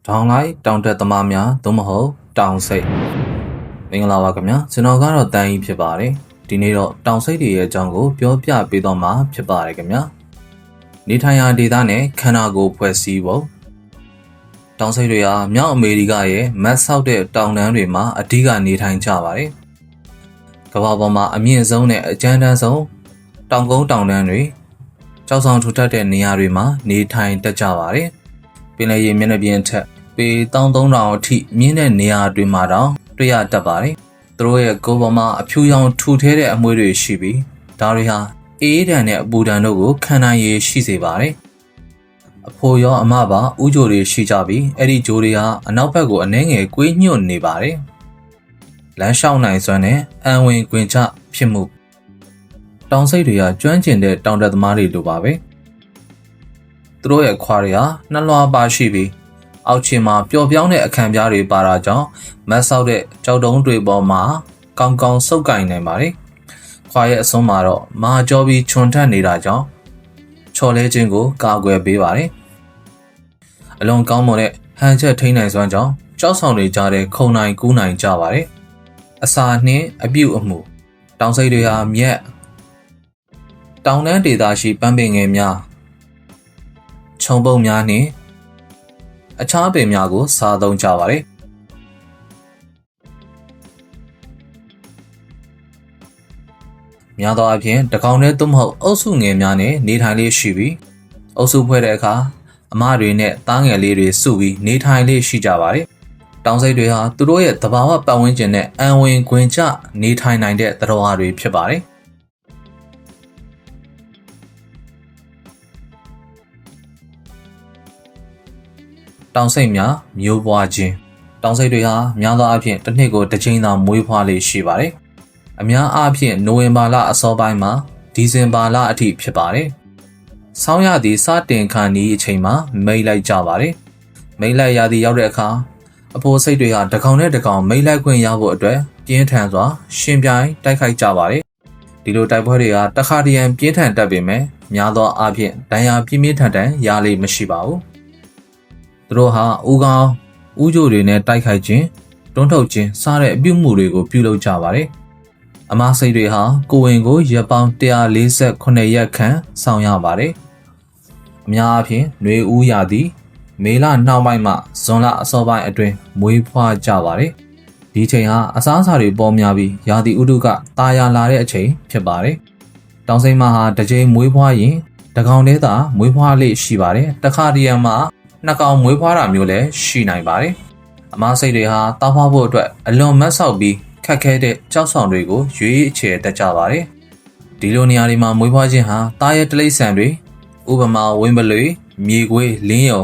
တောင်လိုက်တောင်တက်သမားများသို့မဟုတ်တောင်စိတ်မင်္ဂလာပါခင်ဗျာကျွန်တော်ကတော့တန်းကြီးဖြစ်ပါတယ်ဒီနေ့တော့တောင်စိတ်တွေရဲ့အကြောင်းကိုပြောပြပေးတော့မှာဖြစ်ပါတယ်ခင်ဗျာနေထိုင်ရာဒေသနဲ့ခန္ဓာကိုယ်ဖွဲ့စည်းပုံတောင်စိတ်တွေဟာမြောက်အမေရိကရဲ့မတ်ဆောက်တဲ့တောင်တန်းတွေမှာအဓိကနေထိုင်ကြပါတယ်ကမ္ဘာပေါ်မှာအမြင့်ဆုံးနဲ့အကြမ်းတမ်းဆုံးတောင်ကုန်းတောင်တန်းတွေကြောက်ဆောင်ထူထပ်တဲ့နေရာတွေမှာနေထိုင်တတ်ကြပါတယ်ပင်လယ်ရေမျက်နှာပြင်ထက်ပေ13000အထိမြင့်တဲ့နေရာတွေမှာတောင်တွေ့ရတတ်ပါတယ်။သူတို့ရဲ့ကိုယ်ပေါ်မှာအဖြူရောင်ထူထဲတဲ့အမွှေးတွေရှိပြီးဒါတွေဟာအေးဒဏ်နဲ့အပူဒဏ်တို့ကိုခံနိုင်ရည်ရှိစေပါတယ်။အဖိုရောအမပါဥကြိုတွေရှိကြပြီးအဲ့ဒီကြိုတွေဟာအနောက်ဘက်ကိုအနှဲငယ်ကွေးညွတ်နေပါတယ်။လမ်းလျှောက်နိုင်စွမ်းနဲ့အံဝင်ကွင်ချဖြစ်မှုတောင်စိတ်တွေကကျွမ်းကျင်တဲ့တောင်တက်သမားတွေလိုပါပဲ။သူတို့ရဲ့ခွာတွေဟာနှလွှာပါရှိပြီးအောက်ခြေမှာပျော်ပြောင်းတဲ့အခန်းပြားတွေပါတာကြောင့်မတ်ဆောက်တဲ့ကြောက်တုံးတွေပေါ်မှာကောင်းကောင်းစုပ်ကိုင်နိုင်ပါတယ်။ခွာရဲ့အစွန်းမှာတော့မာကြောပြီးခြုံထက်နေတာကြောင့်ချော်လဲခြင်းကိုကာကွယ်ပေးပါတယ်။အလွန်ကောင်းမွန်တဲ့ဟန်ချက်ထိန်းနိုင်စွမ်းကြောင့်ကြောက်ဆောင်တွေကြားတဲ့ခုံနိုင်ကူးနိုင်ကြပါတယ်။အစာနှင့်အပြုတ်အမှုတောင်စိတ်တွေဟာမြက်တောင်တန်းဒေသရှိပန်းပင်ငယ်များခြုံပုံများနှင့်အခြားပင်များကိုစားသုံးကြပါတယ်။များသောအားဖြင့်တကောင်တည်းသို့မဟုတ်အုပ်စုငယ်များနဲ့နေထိုင်လေးရှိပြီးအုပ်စုဖွဲ့တဲ့အခါအမတွေနဲ့သားငယ်လေးတွေစုပြီးနေထိုင်လေးရှိကြပါတယ်။တောင်စိတ်တွေဟာသူတို့ရဲ့သဘာဝပတ်ဝန်းကျင်နဲ့အံဝင်ခွင်ကျနေထိုင်နိုင်တဲ့သတ္တဝါတွေဖြစ်ပါတယ်။တောင်စိတ်များမျိုးပွားခြင်းတောင်စိတ်တွေဟာများသောအားဖြင့်တစ်နှစ်ကိုတစ်ကြိမ်သာမွေးဖွားလေးရှိပါတယ်။အများအားဖြင့်နိုဝင်ဘာလအစောပိုင်းမှဒီဇင်ဘာလအထိဖြစ်ပါတယ်။ဆောင်းရာသီစတင်ခါနီးအချိန်မှာမိတ်လိုက်ကြပါတယ်။မိတ်လိုက်ရာသီရောက်တဲ့အခါအဖိုးစိတ်တွေဟာတစ်ကောင်နဲ့တစ်ကောင်မိတ်လိုက်ခွင့်ရဖို့အတွက်ပြင်းထန်စွာရှင်ပြိုင်တိုက်ခိုက်ကြပါတယ်။ဒီလိုတိုက်ပွဲတွေဟာတစ်ခါတရံပြင်းထန်တတ်ပေမဲ့များသောအားဖြင့်ဒဏ်ရာပြင်းပြင်းထန်ထန်ရလေမရှိပါဘူး။သူတို့ဟာဦးခေါင်းဥကြိုတွေနဲ့တိုက်ခိုက်ခြင်းတွန်းထုတ်ခြင်းစတဲ့အပြုမှုတွေကိုပြုလုပ်ကြပါတယ်။အမစိတ်တွေဟာကိုဝင်ကိုရက်ပေါင်း148ရက်ခန့်ဆောင်ရပါတယ်။အများအားဖြင့်ຫນွေဦးရာသီမေလနှောင်းပိုင်းမှဇွန်လအစောပိုင်းအတွင်းမွေးဖွားကြပါတယ်။ဒီချိန်ဟာအစားအစာတွေပေါ်များပြီးရာသီဥတုကတာယာလာတဲ့အချိန်ဖြစ်ပါတယ်။တောင်စိမ့်မဟာတစ်ကြိမ်မွေးဖွားရင်တစ်ကောင်တည်းသာမွေးဖွားလေးရှိပါတယ်။တစ်ခါတရံမှာနှစ်ကောင်မွေးဖွားတာမျိုးလည်းရှိနိုင်ပါတယ်။အမစိတ်တွေဟာတောက်ဖွားဖို့အတွက်အလွန်မတ်ဆောက်ပြီးခက်ခဲတဲ့ကြောက်ဆောင်တွေကိုရွေးချယ်တတ်ကြပါတယ်။ဒီလိုနေရာတွေမှာမွေးဖွားခြင်းဟာသားရဲတလိษံတွေဥပမာဝင်းပလွေမြေခွေးလင်းယုံ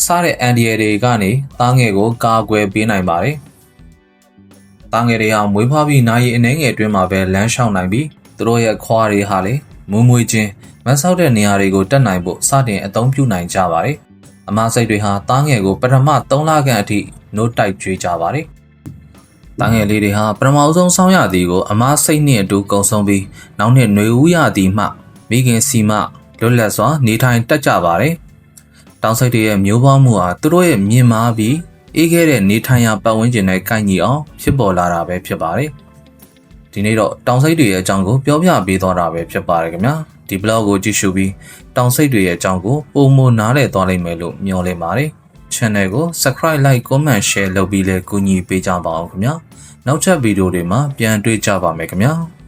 စတဲ့အန်ဒီရတွေကနေသားငယ်ကိုကာကွယ်ပေးနိုင်ပါတယ်။သားငယ်တွေဟာမွေးဖွားပြီးနာရီအနည်းငယ်အတွင်းမှာပဲလမ်းလျှောက်နိုင်ပြီးသူတို့ရဲ့ခွာတွေဟာလေမွေးခြင်းမတ်ဆောက်တဲ့နေရာတွေကိုတက်နိုင်ဖို့စတင်အသုံးပြုနိုင်ကြပါတယ်။အမစိတ်တွေဟာသားငယ်ကိုပထမ3လခန့်အထိနိုးတိုက်ကျွေးကြပါတယ်။သားငယ်လေးတွေဟာပထမဆုံးဆောင်းရသည်ကိုအမစိတ်နဲ့အတူကုံဆုံးပြီးနောက်နှစ်ຫນွေဦးရသည်မှမိခင်စီမလွတ်လပ်စွာနေထိုင်တတ်ကြပါတယ်။တောင်စိတ်တွေရဲ့မျိုးပွားမှုဟာသူတို့ရဲ့မြင့်မားပြီးအေးခဲတဲ့နေထိုင်ရာပတ်ဝန်းကျင်နဲ့ကိုက်ညီအောင်ဖြစ်ပေါ်လာတာပဲဖြစ်ပါတယ်။ဒီနေ့တော့တောင်စိတ်တွေရဲ့အကြောင်းကိုပြောပြပေးသွားတာပဲဖြစ်ပါတယ်ခင်ဗျာ။ဒီ blog ကိုကြည့်ရှုပြီးတောင်စိတ်တွေရဲ့အကြောင်းကိုပိုမိုနားလည်သွားလိမ့်မယ်လို့မျှော်လင့်ပါတယ်။ channel ကို subscribe like comment share လုပ်ပြီးလဲကူညီပေးကြပါအောင်ခင်ဗျာ။နောက်ထပ်ဗီဒီယိုတွေမှာပြန်တွေ့ကြပါမယ်ခင်ဗျာ။